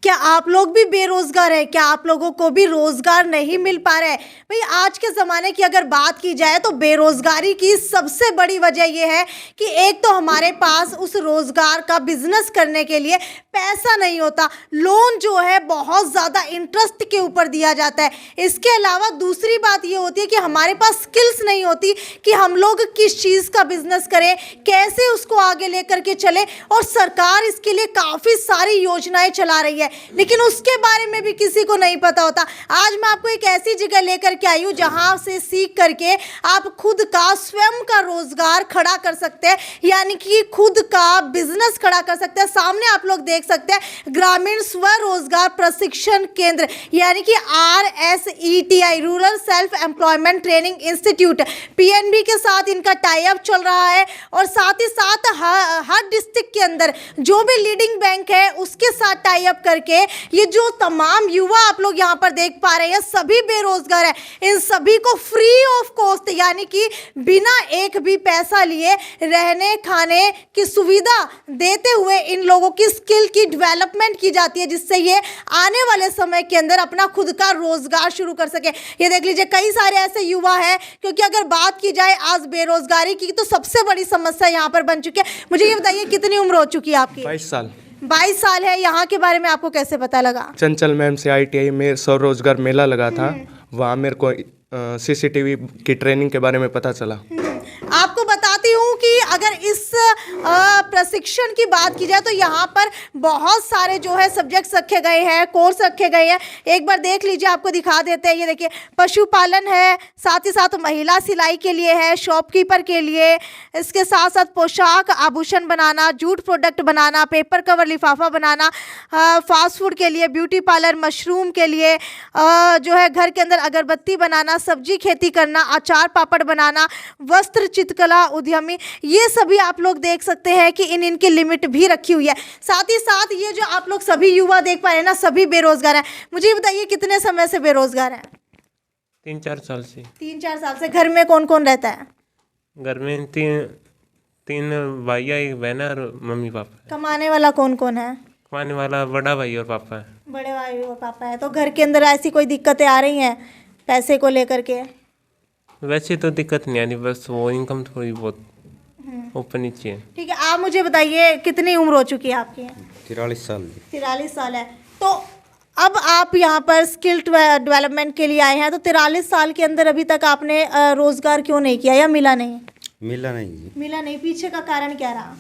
क्या आप लोग भी बेरोजगार हैं? क्या आप लोगों को भी रोजगार नहीं मिल पा रहा है? भाई आज के ज़माने की अगर बात की जाए तो बेरोजगारी की सबसे बड़ी वजह यह है कि एक तो हमारे पास उस रोजगार का बिजनेस करने के लिए पैसा नहीं होता, लोन जो है बहुत ज़्यादा इंटरेस्ट के ऊपर दिया जाता है। इसके अलावा दूसरी बात ये होती है कि हमारे पास स्किल्स नहीं होती कि हम लोग किस चीज़ का बिजनेस करें, कैसे उसको आगे लेकर के चले, और सरकार इसके लिए काफ़ी सारी योजनाएं चला रही है लेकिन उसके बारे में भी किसी को नहीं पता होता। आज मैं आपको एक ऐसी जगह लेकर के आई हूँ जहाँ से सीख करके आप खुद का स्वयं का रोजगार खड़ा कर सकते हैं, यानी कि खुद का बिजनेस खड़ा कर सकते हैं। सामने आप लोग देख सकते हैं ग्रामीण स्वरोजगार प्रशिक्षण केंद्र यानी कि RSETI rural self employment training institute PNB के साथ इनका टाई अप चल रहा है, और साथ ही साथ हर डिस्ट्रिक्ट के अंदर जो भी लीडिंग बैंक है उसके साथ टाई अप करके ये जो तमाम युवा आप लोग यहाँ पर देख पा रहे हैं सभी बेरोजगार है, इन सभी को फ्री ऑफ कॉस्ट यानी कि बिना एक भी पैसा लिए रहने खाने की सुविधा देते हुए इन लोगों की स्किल की डेवलपमेंट की जाती है, जिससे ये आने वाले समय के अंदर अपना खुद का रोजगार शुरू कर सके। ये देख लीजिए कई सारे ऐसे युवा हैं, क्योंकि अगर बात की जाए आज बेरोजगारी की तो सबसे बड़ी समस्या यहाँ पर बन चुकी है। मुझे ये बताइए कितनी उम्र हो चुकी है आपकी? 22 साल। 22 साल है। यहाँ के बारे में आपको कैसे पता लगा? चंचल मैम से ITI में स्वरोजगार मेला लगा था, वहाँ मेरे को CCTV की ट्रेनिंग के बारे में पता चला। आपको बताती हूँ कि अगर इस प्रशिक्षण की बात की जाए तो यहाँ पर बहुत सारे जो है सब्जेक्ट्स रखे गए हैं, कोर्स रखे गए हैं। एक बार देख लीजिए, आपको दिखा देते हैं। ये देखिए पशुपालन है, साथ ही साथ महिला सिलाई के लिए है, शॉपकीपर के लिए, इसके साथ साथ पोशाक आभूषण बनाना, जूट प्रोडक्ट बनाना, पेपर कवर लिफाफा बनाना, फास्ट फूड के लिए, ब्यूटी पार्लर, मशरूम के लिए, जो है घर के अंदर अगरबत्ती बनाना, सब्जी खेती करना, अचार पापड़ बनाना, वस्त्र चित्रकला उद्यमी, ये सभी आप लोग देख सकते हैं कि इनकी लिमिट भी रखी हुई है। साथ ही साथ ये जो आप लोग सभी युवा देख पा रहे हैं ना, सभी बेरोजगार हैं। मुझे बताइए कितने समय से बेरोजगार हैं? 3-4 साल से। 3-4 साल से। घर में कौन कौन रहता है? घर में तीन भैया, एक बहन और मम्मी पापा। कमाने वाला कौन कौन है? कमाने वाला बड़ा भाई और पापा है। बड़े भाई और पापा है। तो घर के अंदर ऐसी कोई दिक्कतें आ रही हैं पैसे को लेकर के? वैसे तो दिक्कत नहीं आनी, बस वो इनकम थोड़ी बहुत ऊपर नीचे है। ठीक है, आप मुझे बताइए कितनी उम्र हो चुकी है आपकी? 43 साल। 43 साल है। तो अब आप यहाँ पर स्किल डेवलपमेंट के लिए आए हैं, तो 43 साल के अंदर अभी तक आपने रोजगार क्यों नहीं किया या मिला नहीं? मिला नहीं जी। मिला नहीं। पीछे का कारण क्या रहा?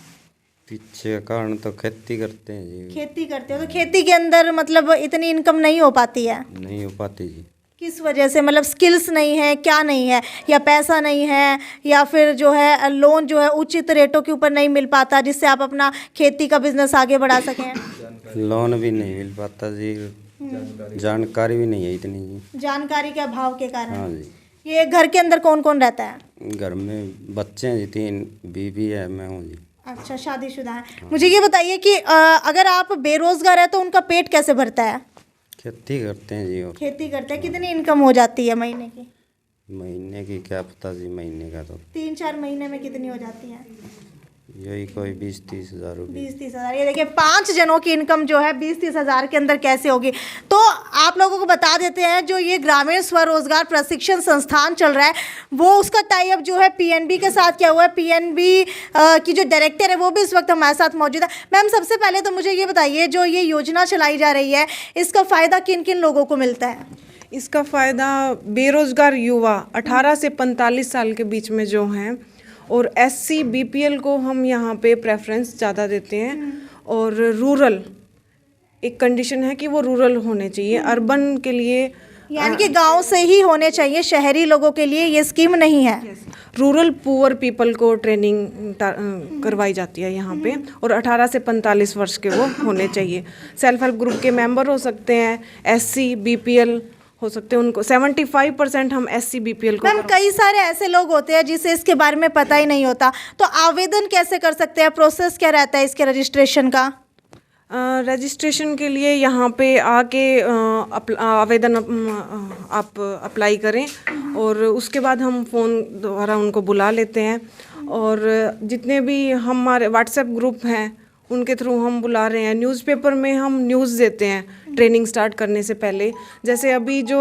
पीछे का कारण तो खेती करते हैं जी। खेती करते हो तो खेती के अंदर मतलब इतनी इनकम नहीं हो पाती है? नहीं हो पाती जी। किस वजह से? मतलब स्किल्स नहीं है, क्या नहीं है, या पैसा नहीं है, या फिर जो है लोन जो है उचित रेटों के ऊपर नहीं मिल पाता जिससे आप अपना खेती का बिजनेस आगे बढ़ा सकें? लोन भी नहीं मिल पाता जी, जानकारी भी नहीं है इतनी जी। जानकारी के अभाव के कारण। हाँ जी। ये घर के अंदर कौन कौन रहता है? घर में बच्चे हैं जी, 3 बीवी है, मैं हूँ जी। अच्छा, शादीशुदा है। मुझे ये बताइए कि अगर आप बेरोजगार है तो उनका पेट कैसे भरता है? खेती करते हैं जी। और खेती करते हैं। कितनी इनकम हो जाती है महीने की? महीने की क्या पता जी, महीने का तो 3-4 महीने में कितनी हो जाती है? यही कोई 20-30 हज़ार रुपये। 20-30 हज़ार। ये देखिए 5 जनों की इनकम जो है 20-30 हज़ार के अंदर कैसे होगी? तो आप लोगों को बता देते हैं जो ये ग्रामीण स्वरोजगार प्रशिक्षण संस्थान चल रहा है वो उसका टाई अप जो है PNB के साथ किया हुआ है। PNB की जो डायरेक्टर है वो भी इस वक्त हमारे साथ मौजूद है। मैम सबसे पहले तो मुझे ये बताइए, जो ये योजना चलाई जा रही है इसका फ़ायदा किन किन लोगों को मिलता है? इसका फ़ायदा बेरोज़गार युवा 18 से 45 साल के बीच में जो हैं, और SC BPL को हम यहाँ पे प्रेफरेंस ज़्यादा देते हैं, और रूरल एक कंडीशन है कि वो रूरल होने चाहिए। अर्बन के लिए यानी कि गांव से ही होने चाहिए, शहरी लोगों के लिए ये स्कीम नहीं है। रूरल पुअर पीपल को ट्रेनिंग करवाई जाती है यहाँ पे, और 18 से 45 वर्ष के वो होने चाहिए। सेल्फ हेल्प ग्रुप के मेंबर हो सकते हैं, SC BPL हो सकते हैं, उनको 75% हम SC BPL को। मैम कई सारे ऐसे लोग होते हैं जिसे इसके बारे में पता ही नहीं होता, तो आवेदन कैसे कर सकते हैं? प्रोसेस क्या रहता है इसके रजिस्ट्रेशन का? रजिस्ट्रेशन के लिए यहाँ पे आके आवेदन आप अप्लाई करें, और उसके बाद हम फ़ोन द्वारा उनको बुला लेते हैं। और जितने भी हमारे व्हाट्सएप ग्रुप हैं उनके थ्रू हम बुला रहे हैं। न्यूज़पेपर में हम न्यूज़ देते हैं ट्रेनिंग स्टार्ट करने से पहले। जैसे अभी जो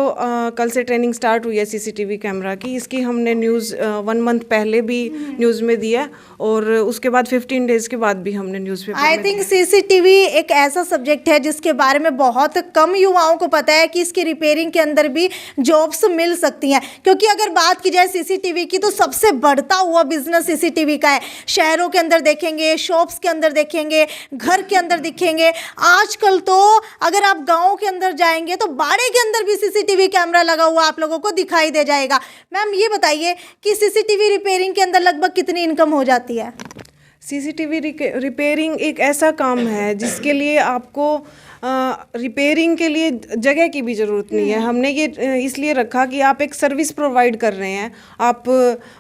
कल से ट्रेनिंग स्टार्ट हुई है सीसीटीवी कैमरा की, इसकी हमने न्यूज़ 1 मंथ पहले भी न्यूज़ में दिया और उसके बाद 15 डेज़ के बाद भी हमने न्यूज़पेपर आई थिंक सीसीटीवी एक ऐसा सब्जेक्ट है जिसके बारे में बहुत कम युवाओं को पता है कि इसकी रिपेयरिंग के अंदर भी जॉब्स मिल सकती हैं, क्योंकि अगर बात की जाए सीसीटीवी की तो सबसे बढ़ता हुआ बिजनेस सीसीटीवी का है। शहरों के अंदर देखेंगे, शॉप्स के अंदर देखेंगे, घर के अंदर दिखेंगे। आजकल तो अगर आप गाँव के अंदर जाएंगे तो बाड़े के अंदर भी सीसीटीवी कैमरा लगा हुआ आप लोगों को दिखाई दे जाएगा। मैम ये बताइए कि सीसीटीवी रिपेयरिंग के अंदर लगभग कितनी इनकम हो जाती है? सीसीटीवी रिपेयरिंग एक ऐसा काम है जिसके लिए आपको रिपेयरिंग के लिए जगह की भी ज़रूरत नहीं है। हमने ये इसलिए रखा कि आप एक सर्विस प्रोवाइड कर रहे हैं। आप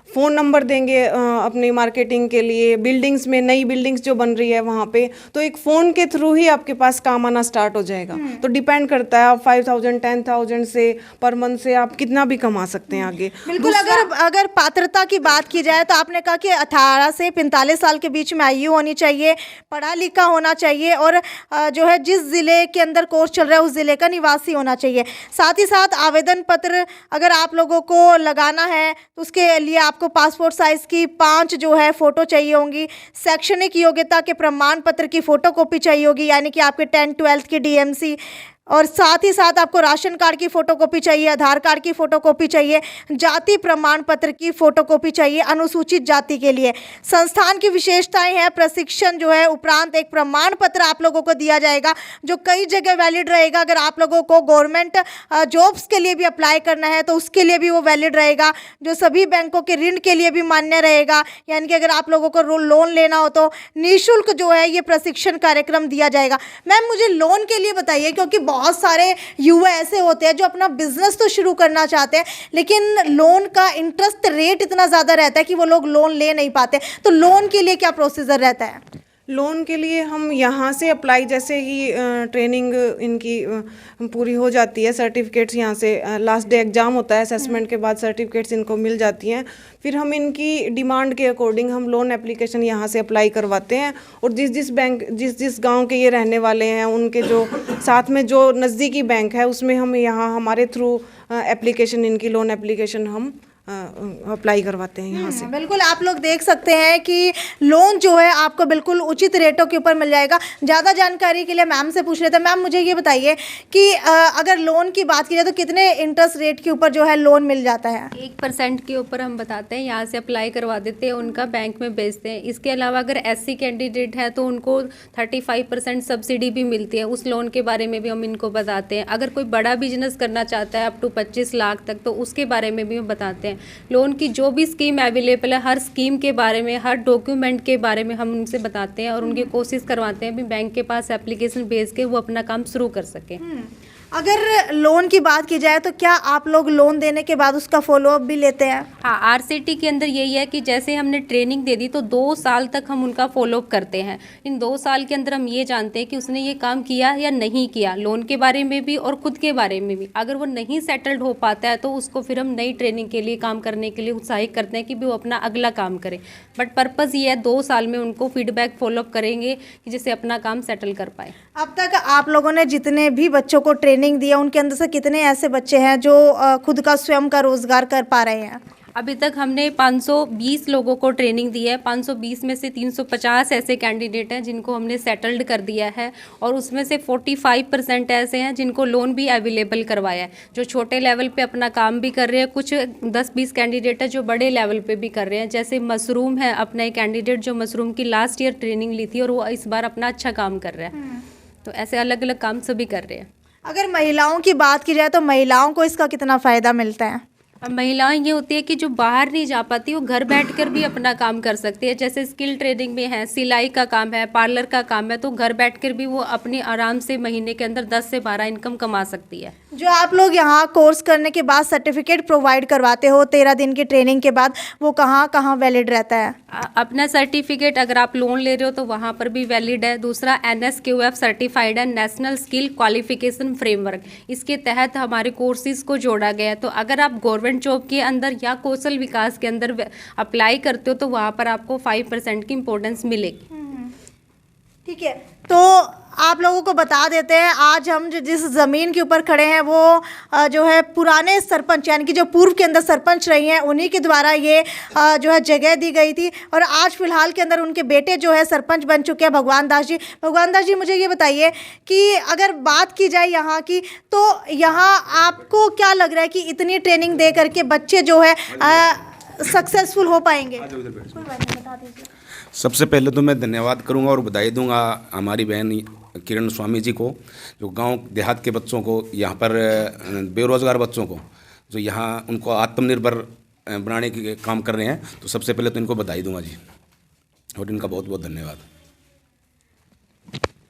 फ़ोन नंबर देंगे अपनी मार्केटिंग के लिए, बिल्डिंग्स में नई बिल्डिंग्स जो बन रही है वहाँ पे, तो एक फ़ोन के थ्रू ही आपके पास काम आना स्टार्ट हो जाएगा। तो डिपेंड करता है आप 5,000 10,000 से पर मंथ से आप कितना भी कमा सकते हैं आगे। बिल्कुल। अगर पात्रता की बात की जाए तो आपने कहा कि 18 से 45 साल के बीच में आयु होनी चाहिए, पढ़ा लिखा होना चाहिए और जो है जिस ज़िले के अंदर कोर्स चल रहा है उस ज़िले का निवासी होना चाहिए। साथ ही साथ आवेदन पत्र अगर आप लोगों को लगाना है तो उसके लिए आपको पासपोर्ट साइज़ की 5 जो है फ़ोटो चाहिए होंगी। शैक्षणिक योग्यता के प्रमाण पत्र की फ़ोटोकॉपी चाहिए होगी, यानी कि आपके 10th 12th की डीएमसी, और साथ ही साथ आपको राशन कार्ड की फ़ोटोकॉपी चाहिए, आधार कार्ड की फ़ोटोकॉपी चाहिए, जाति प्रमाण पत्र की फ़ोटोकॉपी चाहिए अनुसूचित जाति के लिए। संस्थान की विशेषताएं हैं, प्रशिक्षण जो है उपरांत एक प्रमाण पत्र आप लोगों को दिया जाएगा जो कई जगह वैलिड रहेगा। अगर आप लोगों को गवर्नमेंट जॉब्स के लिए भी अप्लाई करना है तो उसके लिए भी वो वैलिड रहेगा, जो सभी बैंकों के ऋण के लिए भी मान्य रहेगा। यानी कि अगर आप लोगों को लोन लेना हो तो निःशुल्क जो है ये प्रशिक्षण कार्यक्रम दिया जाएगा। मैम मुझे लोन के लिए बताइए, क्योंकि बहुत सारे युवा ऐसे होते हैं जो अपना बिजनेस तो शुरू करना चाहते हैं लेकिन लोन का इंटरेस्ट रेट इतना ज़्यादा रहता है कि वो लोग लोन ले नहीं पाते, तो लोन के लिए क्या प्रोसीजर रहता है? लोन के लिए हम यहाँ से अप्लाई, जैसे ही ट्रेनिंग इनकी पूरी हो जाती है, सर्टिफिकेट्स यहाँ से लास्ट डे एग्ज़ाम होता है, असेसमेंट के बाद सर्टिफिकेट्स इनको मिल जाती हैं, फिर हम इनकी डिमांड के अकॉर्डिंग हम लोन एप्लीकेशन यहाँ से अप्लाई करवाते हैं। और जिस गांव के ये रहने वाले हैं उनके जो साथ में जो नज़दीकी बैंक है उसमें हम यहाँ हमारे थ्रू एप्लीकेशन, इनकी लोन एप्लीकेशन हम अप्लाई करवाते हैं यहाँ से। बिल्कुल, आप लोग देख सकते हैं कि लोन जो है आपको बिल्कुल उचित रेटों के ऊपर मिल जाएगा। ज़्यादा जानकारी के लिए मैम से पूछ रहे थे। मैम मुझे ये बताइए कि अगर लोन की बात की जाए तो कितने इंटरेस्ट रेट के ऊपर जो है लोन मिल जाता है? 1% के ऊपर हम बताते हैं, यहाँ से अप्लाई करवा देते हैं, उनका बैंक में भेजते हैं। इसके अलावा अगर SC कैंडिडेट है तो उनको 35% सब्सिडी भी मिलती है, उस लोन के बारे में भी हम इनको बताते हैं। अगर कोई बड़ा बिजनेस करना चाहता है अप टू 25 लाख तक तो उसके बारे में भी हम बताते हैं। लोन की जो भी स्कीम अवेलेबल है, हर स्कीम के बारे में, हर डॉक्यूमेंट के बारे में हम उनसे बताते हैं और उनकी कोशिश करवाते हैं भी बैंक के पास एप्लीकेशन भेज के वो अपना काम शुरू कर सकें। अगर लोन की बात की जाए तो क्या आप लोग लोन देने के बाद उसका फॉलोअप भी लेते हैं? हाँ, RCT के अंदर यही है कि जैसे हमने ट्रेनिंग दे दी तो 2 साल तक हम उनका फॉलोअप करते हैं। इन 2 साल के अंदर हम ये जानते हैं कि उसने ये काम किया या नहीं किया, लोन के बारे में भी और खुद के बारे में भी। अगर वो नहीं सेटल्ड हो पाता है तो उसको फिर हम नई ट्रेनिंग के लिए, काम करने के लिए उत्साहित करते हैं कि भी वो अपना अगला काम करे। बट पर्पज़ ये है 2 साल में उनको फीडबैक फॉलोअप करेंगे कि जिससे अपना काम सेटल कर पाए। अब तक आप लोगों ने जितने भी बच्चों को ट्रेनिंग दिया उनके अंदर से कितने ऐसे बच्चे हैं जो खुद का स्वयं का रोजगार कर पा रहे हैं? अभी तक हमने 520 लोगों को ट्रेनिंग दी है। 520 में से 350 ऐसे कैंडिडेट हैं जिनको हमने सेटल्ड कर दिया है और उसमें से 45% ऐसे हैं जिनको लोन भी अवेलेबल करवाया है, जो छोटे लेवल पे अपना काम भी कर रहे हैं। कुछ 10-20 कैंडिडेट है जो बड़े लेवल पे भी कर रहे हैं। जैसे मशरूम है अपना एक कैंडिडेट जो मशरूम की लास्ट ईयर ट्रेनिंग ली थी और वो इस बार अपना अच्छा काम कर रहा है। तो ऐसे अलग अलग काम सभी कर रहे हैं। अगर महिलाओं की बात की जाए तो महिलाओं को इसका कितना फ़ायदा मिलता है? अब महिलाएं ये होती है कि जो बाहर नहीं जा पाती वो घर बैठकर भी अपना काम कर सकती है। जैसे स्किल ट्रेनिंग में है, सिलाई का काम है, पार्लर का काम है, तो घर बैठकर भी वो अपनी आराम से महीने के अंदर 10 से 12 इनकम कमा सकती है। जो आप लोग यहाँ कोर्स करने के बाद सर्टिफिकेट प्रोवाइड करवाते हो 13 दिन की ट्रेनिंग के बाद, वो कहाँ कहाँ वैलिड रहता है? अपना सर्टिफिकेट अगर आप लोन ले रहे हो तो वहाँ पर भी वैलिड है। दूसरा NSQF सर्टिफाइड है, नेशनल स्किल क्वालिफिकेशन फ्रेमवर्क, इसके तहत हमारे कोर्सेज को जोड़ा गया है। तो अगर आप गवर्नमेंट जॉब के अंदर या कौशल विकास के अंदर अप्लाई करते हो तो वहाँ पर आपको 5% की इम्पोर्टेंस मिलेगी। ठीक है, तो आप लोगों को बता देते हैं, आज हम जिस ज़मीन के ऊपर खड़े हैं वो जो है पुराने सरपंच यानी कि जो पूर्व के अंदर सरपंच रही हैं उन्हीं के द्वारा ये जो है जगह दी गई थी। और आज फिलहाल के अंदर उनके बेटे जो है सरपंच बन चुके हैं, भगवान दास जी। भगवान दास जी, मुझे ये बताइए कि अगर बात की जाए यहाँ की, तो यहाँ आपको क्या लग रहा है कि इतनी ट्रेनिंग दे करके बच्चे जो है सक्सेसफुल हो पाएंगे? बता दीजिए। सबसे पहले तो मैं धन्यवाद करूंगा और बधाई दूंगा हमारी बहन किरण स्वामी जी को, जो गांव देहात के बच्चों को, यहाँ पर बेरोज़गार बच्चों को, जो यहाँ उनको आत्मनिर्भर बनाने के काम कर रहे हैं। तो सबसे पहले तो इनको बधाई दूंगा जी, और इनका बहुत बहुत धन्यवाद।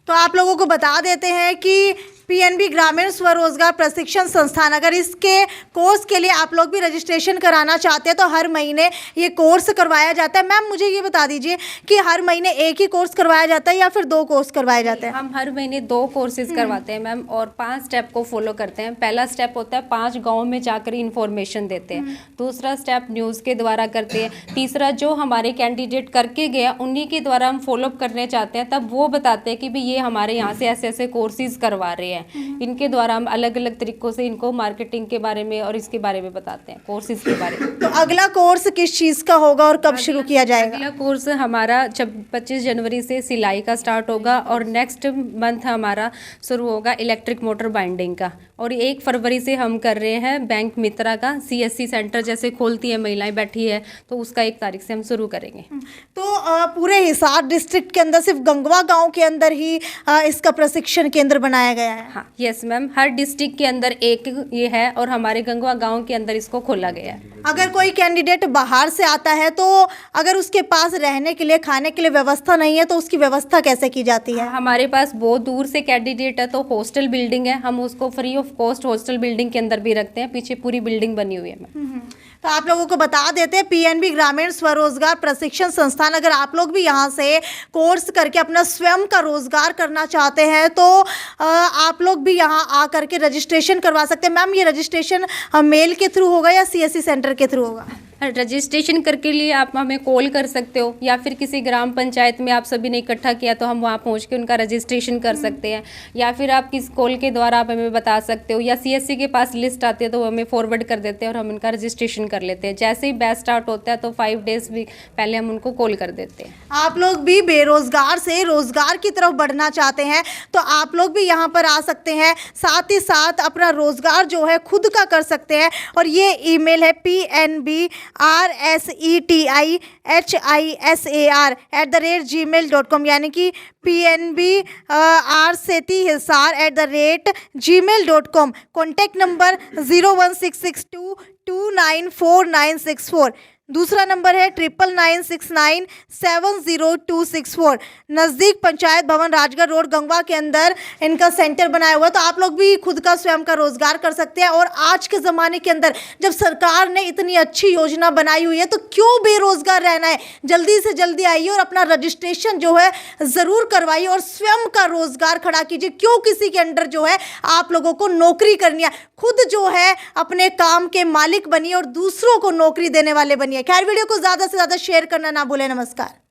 तो आप लोगों को बता देते हैं कि पीएनबी ग्रामीण स्वरोजगार प्रशिक्षण संस्थान, अगर इसके कोर्स के लिए आप लोग भी रजिस्ट्रेशन कराना चाहते हैं तो हर महीने ये कोर्स करवाया जाता है। मैम, मुझे ये बता दीजिए कि हर महीने एक ही कोर्स करवाया जाता है या फिर 2 कोर्स करवाए जाते हैं? हम हर महीने 2 कोर्सेज करवाते हैं मैम, और 5 स्टेप को फॉलो करते हैं। पहला स्टेप होता है 5 गाँव में जाकर इन्फॉर्मेशन देते हैं। दूसरा स्टेप न्यूज़ के द्वारा करते हैं। तीसरा, जो हमारे कैंडिडेट करके गया उन्हीं के द्वारा हम फॉलोअप करने चाहते हैं, तब वो बताते हैं कि भाई ये हमारे यहाँ से ऐसे ऐसे कोर्सेज करवा रहे हैं। इनके द्वारा हम अलग अलग तरीकों से इनको मार्केटिंग के बारे में और इसके बारे में बताते हैं, कोर्सेज के बारे में। तो अगला कोर्स किस चीज़ का होगा और कब शुरू किया जाएगा? अगला कोर्स हमारा 25 जनवरी से सिलाई का स्टार्ट होगा, और नेक्स्ट मंथ हमारा शुरू होगा इलेक्ट्रिक मोटर बाइंडिंग का। और 1 फरवरी से हम कर रहे हैं बैंक मित्रा का, CSC सेंटर जैसे खोलती है महिलाएं बैठी है, तो उसका 1 तारीख से हम शुरू करेंगे। तो पूरे हिसार डिस्ट्रिक्ट के अंदर सिर्फ गंगवा गांव के अंदर ही इसका प्रशिक्षण केंद्र बनाया गया है? हाँ, यस मैम, हर डिस्ट्रिक्ट के अंदर एक ये है, और हमारे गंगवा गांव के अंदर इसको खोला गया है। अगर कोई कैंडिडेट बाहर से आता है तो अगर उसके पास रहने के लिए, खाने के लिए व्यवस्था नहीं है तो उसकी व्यवस्था कैसे की जाती है? हमारे पास बहुत दूर से कैंडिडेट है तो हॉस्टल बिल्डिंग है, हम उसको free of cost hostel building के अंदर भी रखते हैं। पीछे पूरी बिल्डिंग बनी हुई है मैम। तो आप लोगों को बता देते हैं, पीएनबी ग्रामीण स्वरोजगार प्रशिक्षण संस्थान, अगर आप लोग भी यहाँ से कोर्स करके अपना स्वयं का रोजगार करना चाहते हैं तो आप लोग भी यहाँ आकर के रजिस्ट्रेशन करवा सकते हैं। मैम, ये रजिस्ट्रेशन मेल के थ्रू होगा या CSC सेंटर के थ्रू होगा? रजिस्ट्रेशन करके लिए आप हमें कॉल कर सकते हो, या फिर किसी ग्राम पंचायत में आप सभी ने इकट्ठा किया तो हम वहाँ पहुँच के उनका रजिस्ट्रेशन कर सकते हैं, या फिर आप किस कॉल के द्वारा आप हमें बता सकते हो, या CSC के पास लिस्ट आती है तो वो हमें फॉरवर्ड कर देते हैं और हम उनका रजिस्ट्रेशन कर लेते हैं। जैसे ही बैच स्टार्ट होता है तो 5 डेज भी पहले हम उनको कॉल कर देते हैं। आप लोग भी बेरोजगार से रोजगार की तरफ बढ़ना चाहते हैं तो आप लोग भी यहाँ पर आ सकते हैं, साथ ही साथ अपना रोजगार जो है खुद का कर सकते हैं। और ये ईमेल है PNBRSETIHISAR@gmail.com, यानी कि PNBRSETIHISAR@gmail.com। Contact number 01662294964। दूसरा नंबर है 9996970264। नज़दीक पंचायत भवन, राजगढ़ रोड, गंगवा के अंदर इनका सेंटर बनाया हुआ है। तो आप लोग भी खुद का स्वयं का रोजगार कर सकते हैं। और आज के ज़माने के अंदर जब सरकार ने इतनी अच्छी योजना बनाई हुई है तो क्यों बेरोजगार रहना है? जल्दी से जल्दी आइए और अपना रजिस्ट्रेशन जो है ज़रूर करवाइए और स्वयं का रोजगार खड़ा कीजिए। क्यों किसी के अंडर जो है आप लोगों को नौकरी करनी है? खुद जो है अपने काम के मालिक बनिए और दूसरों को नौकरी देने वाले बनिए। खैर, वीडियो को ज़्यादा से ज़्यादा शेयर करना ना भूलें। नमस्कार।